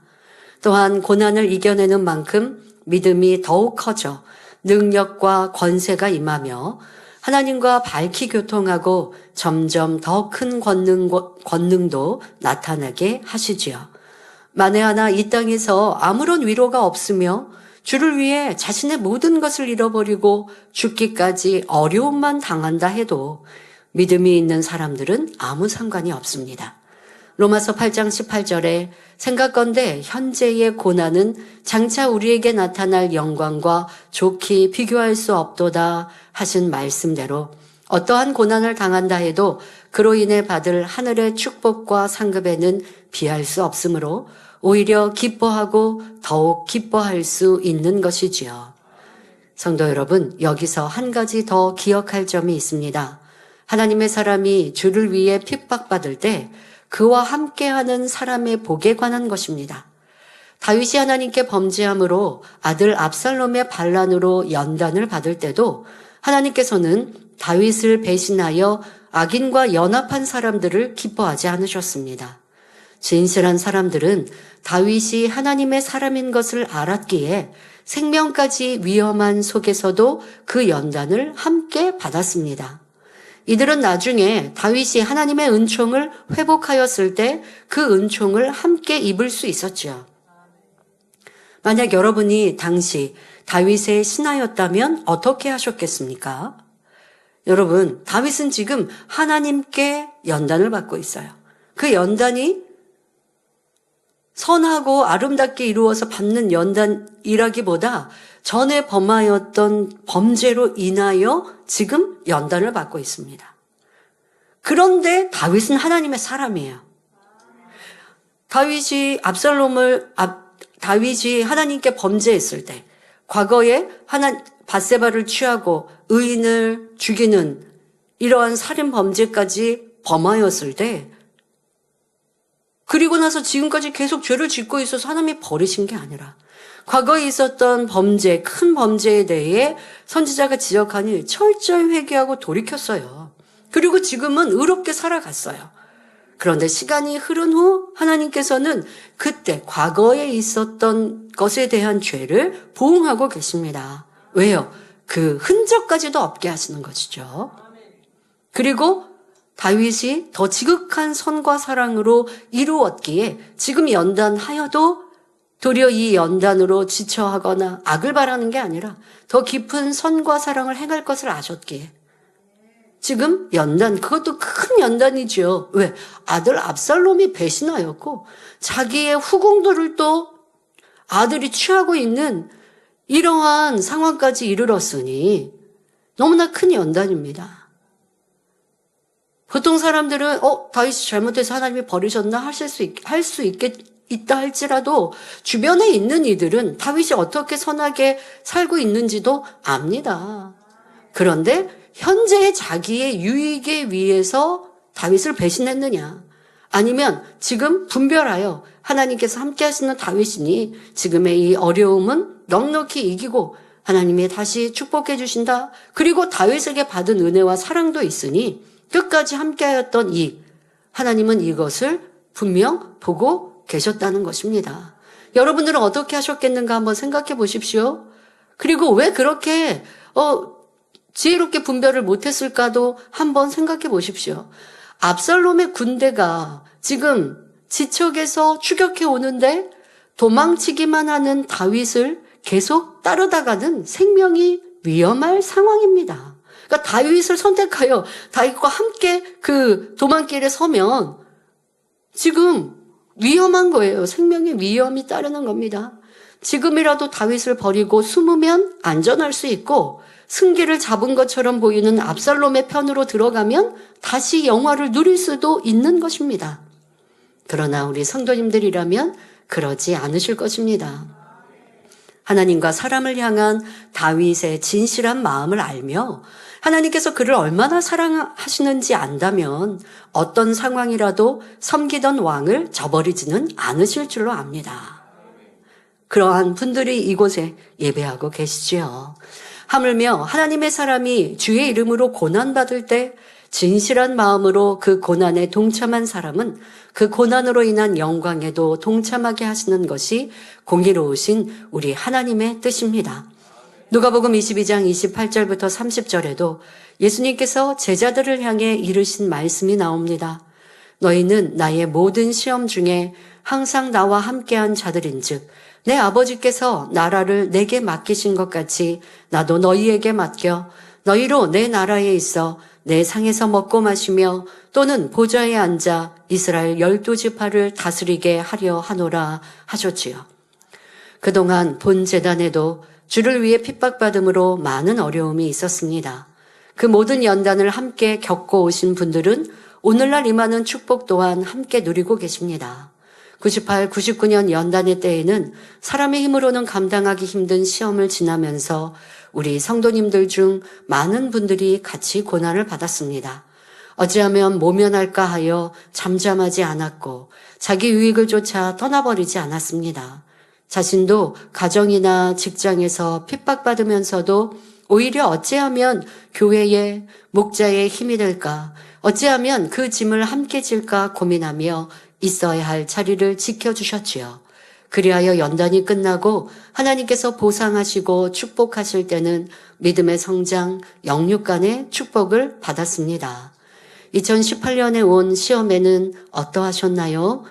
또한 고난을 이겨내는 만큼 믿음이 더욱 커져 능력과 권세가 임하며 하나님과 밝히 교통하고 점점 더 큰 권능도 나타나게 하시지요. 만에 하나 이 땅에서 아무런 위로가 없으며 주를 위해 자신의 모든 것을 잃어버리고 죽기까지 어려움만 당한다 해도 믿음이 있는 사람들은 아무 상관이 없습니다. 로마서 8장 18절에 생각건대 현재의 고난은 장차 우리에게 나타날 영광과 좋게 비교할 수 없도다 하신 말씀대로 어떠한 고난을 당한다 해도 그로 인해 받을 하늘의 축복과 상급에는 비할 수 없으므로 오히려 기뻐하고 더욱 기뻐할 수 있는 것이지요. 성도 여러분, 여기서 한 가지 더 기억할 점이 있습니다. 하나님의 사람이 주를 위해 핍박받을 때 그와 함께하는 사람의 복에 관한 것입니다. 다윗이 하나님께 범죄함으로 아들 압살롬의 반란으로 연단을 받을 때도 하나님께서는 다윗을 배신하여 악인과 연합한 사람들을 기뻐하지 않으셨습니다. 진실한 사람들은 다윗이 하나님의 사람인 것을 알았기에 생명까지 위험한 속에서도 그 연단을 함께 받았습니다. 이들은 나중에 다윗이 하나님의 은총을 회복하였을 때 그 은총을 함께 입을 수 있었지요. 만약 여러분이 당시 다윗의 신하였다면 어떻게 하셨겠습니까? 여러분, 다윗은 지금 하나님께 연단을 받고 있어요. 그 연단이 선하고 아름답게 이루어서 받는 연단이라기보다 전에 범하였던 범죄로 인하여 지금 연단을 받고 있습니다. 그런데 다윗은 하나님의 사람이에요. 다윗이 하나님께 범죄했을 때, 과거에 밧세바를 취하고 의인을 죽이는 이러한 살인 범죄까지 범하였을 때, 그리고 나서 지금까지 계속 죄를 짓고 있어서 하나님이 버리신 게 아니라 과거에 있었던 범죄, 큰 범죄에 대해 선지자가 지적하니 철저히 회개하고 돌이켰어요. 그리고 지금은 의롭게 살아갔어요. 그런데 시간이 흐른 후 하나님께서는 그때 과거에 있었던 것에 대한 죄를 보응하고 계십니다. 왜요? 그 흔적까지도 없게 하시는 것이죠. 그리고 다윗이 더 지극한 선과 사랑으로 이루었기에 지금 연단하여도 도리어 이 연단으로 지쳐하거나 악을 바라는 게 아니라 더 깊은 선과 사랑을 행할 것을 아셨기에 지금 연단, 그것도 큰 연단이죠. 왜? 아들 압살롬이 배신하였고 자기의 후궁들을 또 아들이 취하고 있는 이러한 상황까지 이르렀으니 너무나 큰 연단입니다. 보통 사람들은 다윗이 잘못해서 하나님이 버리셨나 할 수 있다 할지라도 주변에 있는 이들은 다윗이 어떻게 선하게 살고 있는지도 압니다. 그런데 현재의 자기의 유익에 위해서 다윗을 배신했느냐, 아니면 지금 분별하여 하나님께서 함께 하시는 다윗이니 지금의 이 어려움은 넉넉히 이기고 하나님이 다시 축복해 주신다. 그리고 다윗에게 받은 은혜와 사랑도 있으니 끝까지 함께하였던 하나님은 이것을 분명 보고 계셨다는 것입니다. 여러분들은 어떻게 하셨겠는가 한번 생각해 보십시오. 그리고 왜 그렇게 지혜롭게 분별을 못했을까도 한번 생각해 보십시오. 압살롬의 군대가 지금 지척에서 추격해 오는데 도망치기만 하는 다윗을 계속 따르다가는 생명이 위험할 상황입니다. 그러니까 다윗을 선택하여 다윗과 함께 그 도망길에 서면 지금 위험한 거예요. 생명의 위험이 따르는 겁니다. 지금이라도 다윗을 버리고 숨으면 안전할 수 있고 승기를 잡은 것처럼 보이는 압살롬의 편으로 들어가면 다시 영화를 누릴 수도 있는 것입니다. 그러나 우리 성도님들이라면 그러지 않으실 것입니다. 하나님과 사람을 향한 다윗의 진실한 마음을 알며 하나님께서 그를 얼마나 사랑하시는지 안다면 어떤 상황이라도 섬기던 왕을 저버리지는 않으실 줄로 압니다. 그러한 분들이 이곳에 예배하고 계시지요. 하물며 하나님의 사람이 주의 이름으로 고난받을 때 진실한 마음으로 그 고난에 동참한 사람은 그 고난으로 인한 영광에도 동참하게 하시는 것이 공의로우신 우리 하나님의 뜻입니다. 누가복음 22장 28절부터 30절에도 예수님께서 제자들을 향해 이르신 말씀이 나옵니다. 너희는 나의 모든 시험 중에 항상 나와 함께한 자들인즉 내 아버지께서 나라를 내게 맡기신 것 같이 나도 너희에게 맡겨 너희로 내 나라에 있어 내 상에서 먹고 마시며 또는 보좌에 앉아 이스라엘 12지파를 다스리게 하려 하노라 하셨지요. 그동안 본 재단에도 주를 위해 핍박받음으로 많은 어려움이 있었습니다. 그 모든 연단을 함께 겪고 오신 분들은 오늘날 임하는 축복 또한 함께 누리고 계십니다. 98, 99년 연단의 때에는 사람의 힘으로는 감당하기 힘든 시험을 지나면서 우리 성도님들 중 많은 분들이 같이 고난을 받았습니다. 어찌하면 모면할까 하여 잠잠하지 않았고 자기 유익을 쫓아 떠나버리지 않았습니다. 자신도 가정이나 직장에서 핍박받으면서도 오히려 어찌하면 교회의 목자의 힘이 될까, 어찌하면 그 짐을 함께 질까 고민하며 있어야 할 자리를 지켜주셨지요. 그리하여 연단이 끝나고 하나님께서 보상하시고 축복하실 때는 믿음의 성장, 영육 간의 축복을 받았습니다. 2018년에 온 시험에는 어떠하셨나요?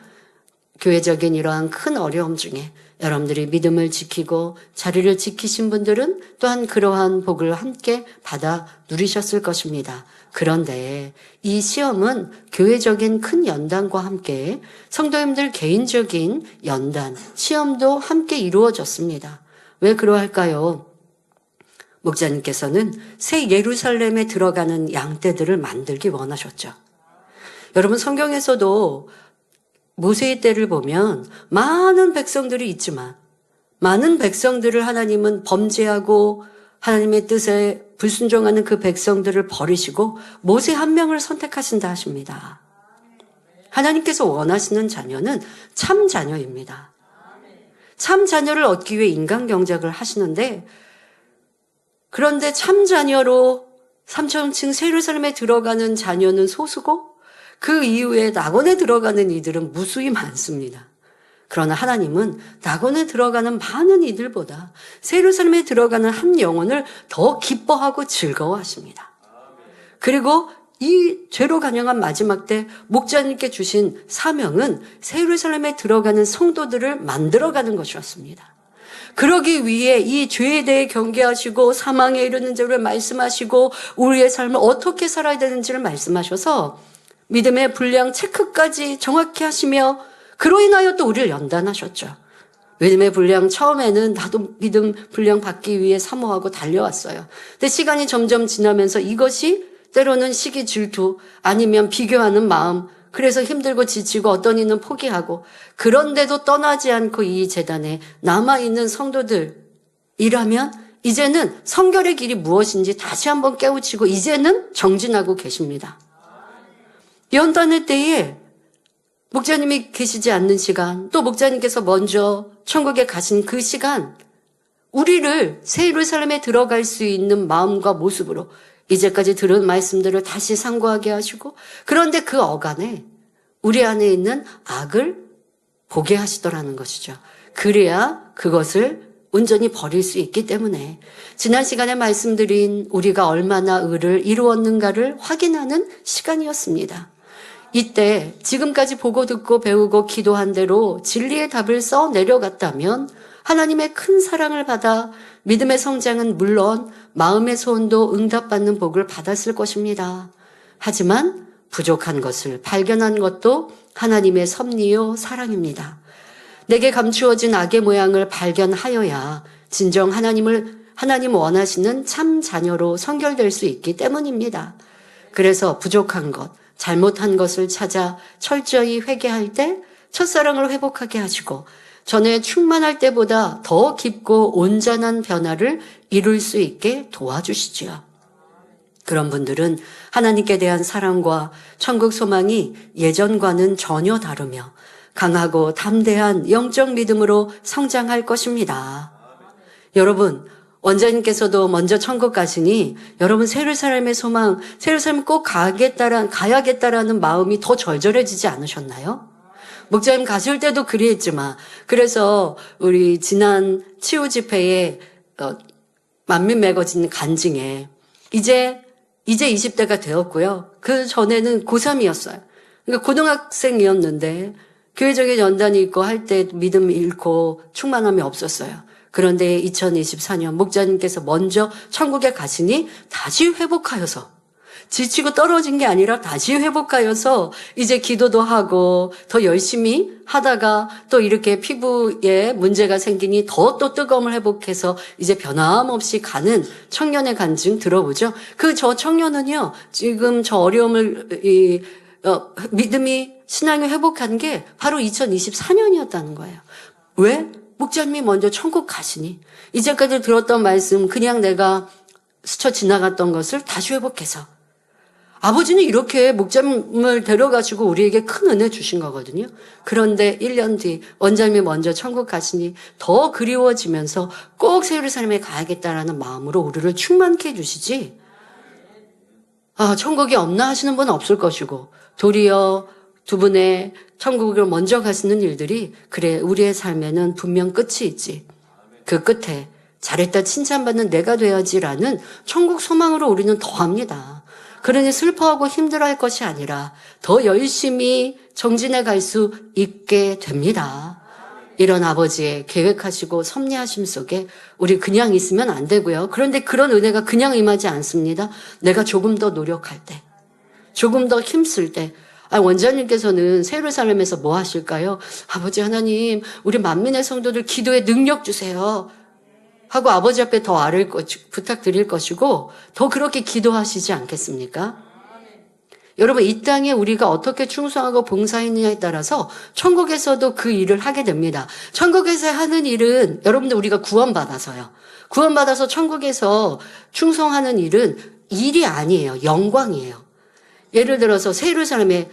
교회적인 이러한 큰 어려움 중에 여러분들이 믿음을 지키고 자리를 지키신 분들은 또한 그러한 복을 함께 받아 누리셨을 것입니다. 그런데 이 시험은 교회적인 큰 연단과 함께 성도님들 개인적인 연단, 시험도 함께 이루어졌습니다. 왜 그러할까요? 목자님께서는 새 예루살렘에 들어가는 양떼들을 만들기 원하셨죠. 여러분 성경에서도 모세의 때를 보면 많은 백성들이 있지만 많은 백성들을 하나님은 범죄하고 하나님의 뜻에 불순종하는 그 백성들을 버리시고 모세 한 명을 선택하신다 하십니다. 하나님께서 원하시는 자녀는 참 자녀입니다. 참 자녀를 얻기 위해 인간 경작을 하시는데 그런데 참 자녀로 3천층 새 예루살렘에 들어가는 자녀는 소수고 그 이후에 낙원에 들어가는 이들은 무수히 많습니다. 그러나 하나님은 낙원에 들어가는 많은 이들보다 새 예루살렘에 들어가는 한 영혼을 더 기뻐하고 즐거워하십니다. 그리고 이 죄로 간영한 마지막 때 목자님께 주신 사명은 새 예루살렘에 들어가는 성도들을 만들어가는 것이었습니다. 그러기 위해 이 죄에 대해 경계하시고 사망에 이르는 죄를 말씀하시고 우리의 삶을 어떻게 살아야 되는지를 말씀하셔서 믿음의 분량 체크까지 정확히 하시며 그로 인하여 또 우리를 연단하셨죠. 믿음의 분량 처음에는 나도 믿음 분량 받기 위해 사모하고 달려왔어요. 근데 시간이 점점 지나면서 이것이 때로는 시기 질투 아니면 비교하는 마음, 그래서 힘들고 지치고 어떤 이는 포기하고 그런데도 떠나지 않고 이 재단에 남아있는 성도들이라면 이제는 성결의 길이 무엇인지 다시 한번 깨우치고 이제는 정진하고 계십니다. 연단의 때에 목자님이 계시지 않는 시간, 또 목자님께서 먼저 천국에 가신 그 시간, 우리를 새 예루살렘에 들어갈 수 있는 마음과 모습으로 이제까지 들은 말씀들을 다시 상고하게 하시고, 그런데 그 어간에 우리 안에 있는 악을 보게 하시더라는 것이죠. 그래야 그것을 온전히 버릴 수 있기 때문에 지난 시간에 말씀드린 우리가 얼마나 의를 이루었는가를 확인하는 시간이었습니다. 이때 지금까지 보고 듣고 배우고 기도한 대로 진리의 답을 써 내려갔다면 하나님의 큰 사랑을 받아 믿음의 성장은 물론 마음의 소원도 응답받는 복을 받았을 것입니다. 하지만 부족한 것을 발견한 것도 하나님의 섭리요 사랑입니다. 내게 감추어진 악의 모양을 발견하여야 진정 하나님 원하시는 참 자녀로 선결될 수 있기 때문입니다. 그래서 부족한 것, 잘못한 것을 찾아 철저히 회개할 때 첫사랑을 회복하게 하시고 전에 충만할 때보다 더 깊고 온전한 변화를 이룰 수 있게 도와주시지요. 그런 분들은 하나님께 대한 사랑과 천국 소망이 예전과는 전혀 다르며 강하고 담대한 영적 믿음으로 성장할 것입니다. 여러분, 원장님께서도 먼저 천국 가시니 여러분 새 예루살렘의 소망, 새 예루살렘 꼭 가야겠다라는 마음이 더 절절해지지 않으셨나요? 목사님 가실 때도 그리했지만 그래서 우리 지난 치유 집회에 만민 매거진 간증에 이제 20대가 되었고요. 그 전에는 고3이었어요. 그러니까 고등학생이었는데 교회적인 연단이 있고 할 때 믿음 잃고 충만함이 없었어요. 그런데 2024년 목자님께서 먼저 천국에 가시니 다시 회복하여서 지치고 떨어진 게 아니라 다시 회복하여서 이제 기도도 하고 더 열심히 하다가 또 이렇게 피부에 문제가 생기니 더 또 뜨거움을 회복해서 이제 변함없이 가는 청년의 간증 들어보죠. 저 청년은요, 지금 저 어려움을, 믿음이, 신앙이 회복한 게 바로 2024년이었다는 거예요. 왜? 목자님이 먼저 천국 가시니 이제까지 들었던 말씀 그냥 내가 스쳐 지나갔던 것을 다시 회복해서 아버지는 이렇게 목자님을 데려가시고 우리에게 큰 은혜 주신 거거든요. 그런데 1년 뒤 원장님이 먼저 천국 가시니 더 그리워지면서 꼭 새 예루살렘에 가야겠다라는 마음으로 우리를 충만케 해주시지. 천국이 없나 하시는 분은 없을 것이고 도리어 두 분의 천국을 먼저 가시는 일들이 그래 우리의 삶에는 분명 끝이 있지. 그 끝에 잘했다 칭찬받는 내가 돼야지라는 천국 소망으로 우리는 더합니다. 그러니 슬퍼하고 힘들어할 것이 아니라 더 열심히 정진해 갈 수 있게 됩니다. 이런 아버지의 계획하시고 섭리하심 속에 우리 그냥 있으면 안 되고요. 그런데 그런 은혜가 그냥 임하지 않습니다. 내가 조금 더 노력할 때, 조금 더 힘쓸 때 원장님께서는 새 예루살렘에서 뭐 하실까요? 아버지 하나님, 우리 만민의 성도들 기도에 능력 주세요. 하고 아버지 앞에 더 부탁드릴 것이고 더 그렇게 기도하시지 않겠습니까? 여러분, 이 땅에 우리가 어떻게 충성하고 봉사했느냐에 따라서 천국에서도 그 일을 하게 됩니다. 천국에서 하는 일은 여러분들 우리가 구원받아서요. 구원받아서 천국에서 충성하는 일은 일이 아니에요. 영광이에요. 예를 들어서 새 예루살렘에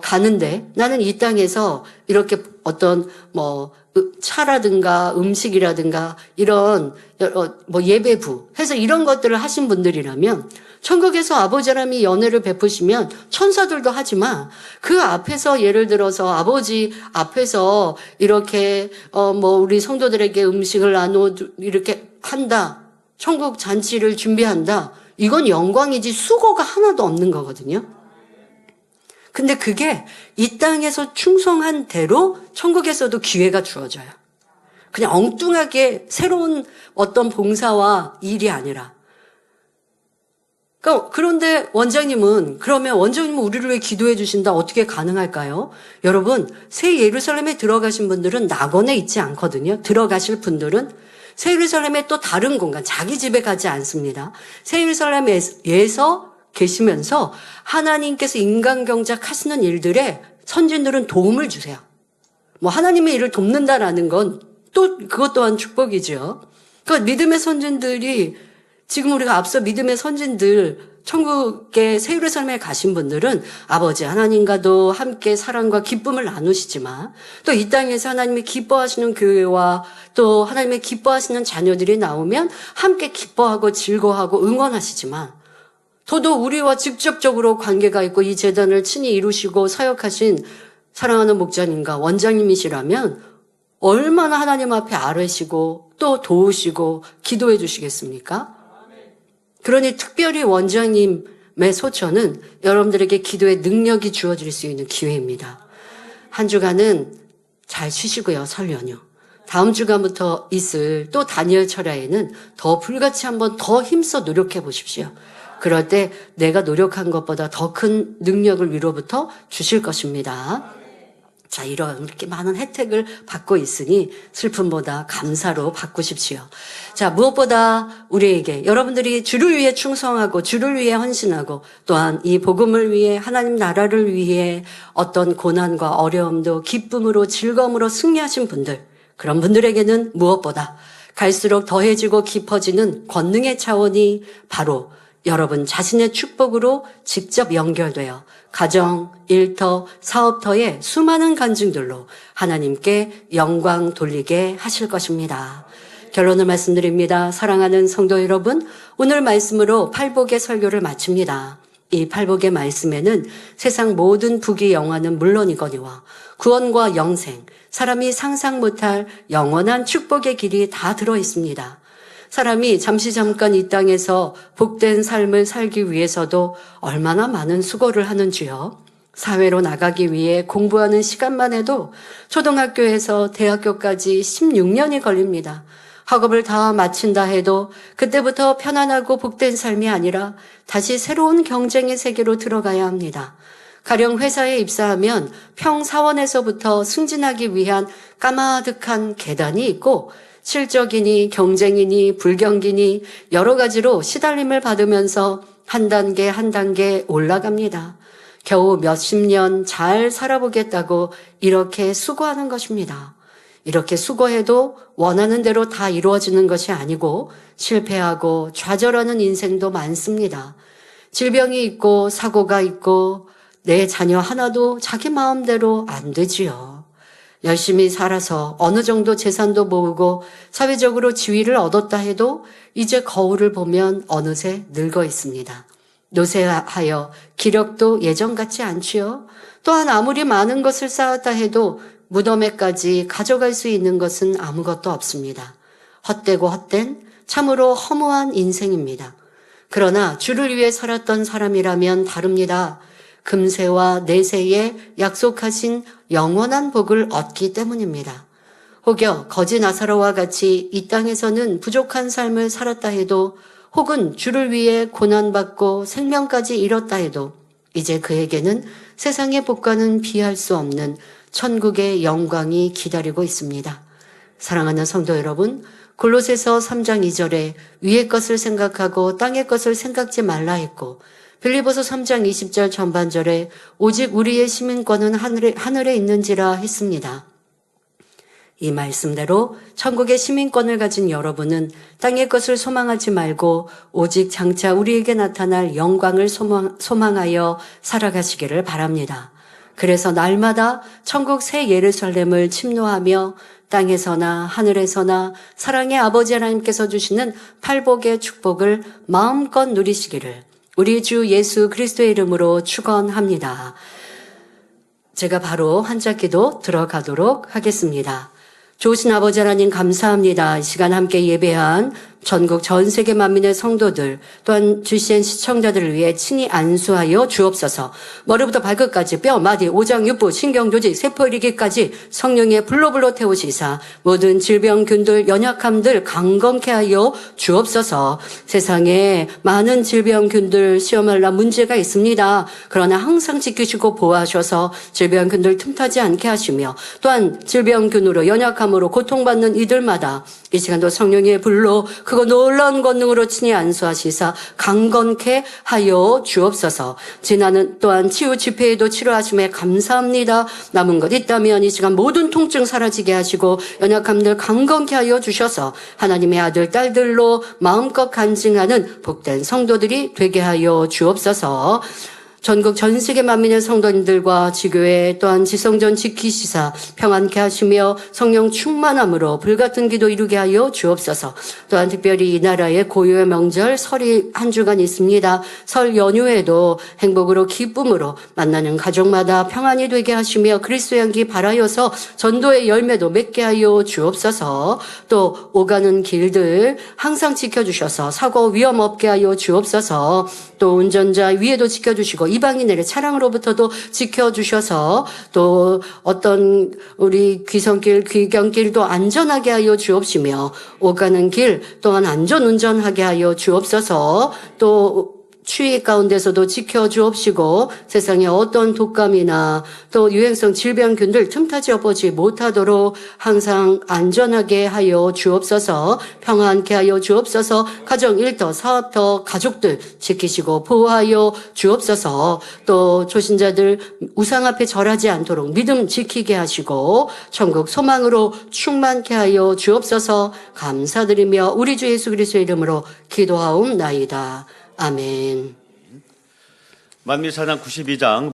가는데 나는 이 땅에서 이렇게 어떤 차라든가 음식이라든가 이런 예배부 해서 이런 것들을 하신 분들이라면 천국에서 아버지 하나님이 연회를 베푸시면 천사들도 하지만 그 앞에서 예를 들어서 아버지 앞에서 이렇게 우리 성도들에게 음식을 나누어 이렇게 한다. 천국 잔치를 준비한다. 이건 영광이지 수고가 하나도 없는 거거든요. 근데 그게 이 땅에서 충성한 대로 천국에서도 기회가 주어져요. 그냥 엉뚱하게 새로운 어떤 봉사와 일이 아니라. 그런데 그러면 원장님은 우리를 왜 기도해 주신다? 어떻게 가능할까요? 여러분, 새 예루살렘에 들어가신 분들은 낙원에 있지 않거든요. 들어가실 분들은 새 예루살렘의 또 다른 공간, 자기 집에 가지 않습니다. 새 예루살렘에서 계시면서 하나님께서 인간경작 하시는 일들에 선진들은 도움을 주세요. 하나님의 일을 돕는다라는 건 또 그것 또한 축복이죠. 그러니까 믿음의 선진들이 지금 우리가 앞서 믿음의 선진들 천국의 새 예루살렘에 가신 분들은 아버지 하나님과도 함께 사랑과 기쁨을 나누시지만 또 이 땅에서 하나님이 기뻐하시는 교회와 또 하나님의 기뻐하시는 자녀들이 나오면 함께 기뻐하고 즐거워하고 응원하시지만 더더욱 우리와 직접적으로 관계가 있고 이 재단을 친히 이루시고 사역하신 사랑하는 목자님과 원장님이시라면 얼마나 하나님 앞에 아뢰시고 또 도우시고 기도해 주시겠습니까? 그러니 특별히 원장님 소초는 여러분들에게 기도의 능력이 주어질 수 있는 기회입니다. 한 주간은 잘 쉬시고요. 설 연휴. 다음 주간부터 있을 또 다니엘 철야에는 더 불같이 한번 더 힘써 노력해 보십시오. 그럴 때 내가 노력한 것보다 더 큰 능력을 위로부터 주실 것입니다. 자, 이렇게 많은 혜택을 받고 있으니 슬픔보다 감사로 바꾸십시오. 자, 무엇보다 우리에게 여러분들이 주를 위해 충성하고 주를 위해 헌신하고 또한 이 복음을 위해 하나님 나라를 위해 어떤 고난과 어려움도 기쁨으로 즐거움으로 승리하신 분들, 그런 분들에게는 무엇보다 갈수록 더해지고 깊어지는 권능의 차원이 바로 여러분 자신의 축복으로 직접 연결되어 가정, 일터, 사업터의 수많은 간증들로 하나님께 영광 돌리게 하실 것입니다. 결론을 말씀드립니다. 사랑하는 성도 여러분, 오늘 말씀으로 팔복의 설교를 마칩니다. 이 팔복의 말씀에는 세상 모든 부귀 영화는 물론이거니와 구원과 영생, 사람이 상상 못할 영원한 축복의 길이 다 들어 있습니다. 사람이 잠깐 이 땅에서 복된 삶을 살기 위해서도 얼마나 많은 수고를 하는지요. 사회로 나가기 위해 공부하는 시간만 해도 초등학교에서 대학교까지 16년이 걸립니다. 학업을 다 마친다 해도 그때부터 편안하고 복된 삶이 아니라 다시 새로운 경쟁의 세계로 들어가야 합니다. 가령 회사에 입사하면 평사원에서부터 승진하기 위한 까마득한 계단이 있고 실적이니 경쟁이니 불경기니 여러 가지로 시달림을 받으면서 한 단계 한 단계 올라갑니다. 겨우 몇십 년 잘 살아보겠다고 이렇게 수고하는 것입니다. 이렇게 수고해도 원하는 대로 다 이루어지는 것이 아니고 실패하고 좌절하는 인생도 많습니다. 질병이 있고 사고가 있고 내 자녀 하나도 자기 마음대로 안 되지요. 열심히 살아서 어느 정도 재산도 모으고 사회적으로 지위를 얻었다 해도 이제 거울을 보면 어느새 늙어 있습니다. 노쇠하여 기력도 예전 같지 않지요. 또한 아무리 많은 것을 쌓았다 해도 무덤에까지 가져갈 수 있는 것은 아무것도 없습니다. 헛되고 헛된 참으로 허무한 인생입니다. 그러나 주를 위해 살았던 사람이라면 다릅니다. 금세와 내세에 약속하신 영원한 복을 얻기 때문입니다. 혹여 거지 나사로와 같이 이 땅에서는 부족한 삶을 살았다 해도 혹은 주를 위해 고난받고 생명까지 잃었다 해도 이제 그에게는 세상의 복과는 비할 수 없는 천국의 영광이 기다리고 있습니다. 사랑하는 성도 여러분, 골로새서 3장 2절에 위의 것을 생각하고 땅의 것을 생각지 말라 했고 빌립보서 3장 20절 전반절에 오직 우리의 시민권은 하늘에 있는지라 했습니다. 이 말씀대로 천국의 시민권을 가진 여러분은 땅의 것을 소망하지 말고 오직 장차 우리에게 나타날 영광을 소망하여 살아가시기를 바랍니다. 그래서 날마다 천국 새 예루살렘을 침노하며 땅에서나 하늘에서나 사랑의 아버지 하나님께서 주시는 팔복의 축복을 마음껏 누리시기를 우리 주 예수 그리스도의 이름으로 축원합니다. 제가 바로 한자기도 들어가도록 하겠습니다. 좋으신 아버지 하나님 감사합니다. 이 시간 함께 예배한 전국 전 세계 만민의 성도들 또한 주시엔 시청자들을 위해 친히 안수하여 주옵소서. 머리부터 발끝까지 뼈, 마디, 오장, 육부, 신경, 조직, 세포 이르기까지 성령의 불로 태우시사 모든 질병, 균들, 연약함들 강건케 하여 주옵소서. 세상에 많은 질병, 균들 시험할라 문제가 있습니다. 그러나 항상 지키시고 보호하셔서 질병, 균들 틈타지 않게 하시며 또한 질병, 균으로 연약함으로 고통받는 이들마다 이 시간도 성령의 불로 그거 놀라운 권능으로 친히 안수하시사 강건케 하여 주옵소서. 지나는 또한 치유 집회에도 치료하심에 감사합니다. 남은 것 있다면 이 시간 모든 통증 사라지게 하시고 연약함들 강건케 하여 주셔서 하나님의 아들 딸들로 마음껏 간증하는 복된 성도들이 되게 하여 주옵소서. 전국 전 세계 만민의 성도님들과 지교회 또한 지성전 지키시사 평안케 하시며 성령 충만함으로 불같은 기도 이루게 하여 주옵소서. 또한 특별히 이 나라의 고유의 명절 설이 한 주간 있습니다. 설 연휴에도 행복으로 기쁨으로 만나는 가족마다 평안이 되게 하시며 그리스도의 향기 발하여서 전도의 열매도 맺게 하여 주옵소서. 또 오가는 길들 항상 지켜주셔서 사고 위험 없게 하여 주옵소서. 또 운전자 위에도 지켜주시고 이방인들의 차량으로부터도 지켜주셔서 또 어떤 우리 귀성길 귀경길도 안전하게 하여 주옵시며 오가는 길 또한 안전운전하게 하여 주옵소서. 또 추위 가운데서도 지켜주옵시고 세상에 어떤 독감이나 또 유행성 질병균들 틈타지 엿보지 못하도록 항상 안전하게 하여 주옵소서. 평안케 하여 주옵소서. 가정 일터 사업터 가족들 지키시고 보호하여 주옵소서. 또 초신자들 우상 앞에 절하지 않도록 믿음 지키게 하시고 천국 소망으로 충만케 하여 주옵소서. 감사드리며 우리 주 예수 그리스도의 이름으로 기도하옵나이다. 아멘. 만미사장 92장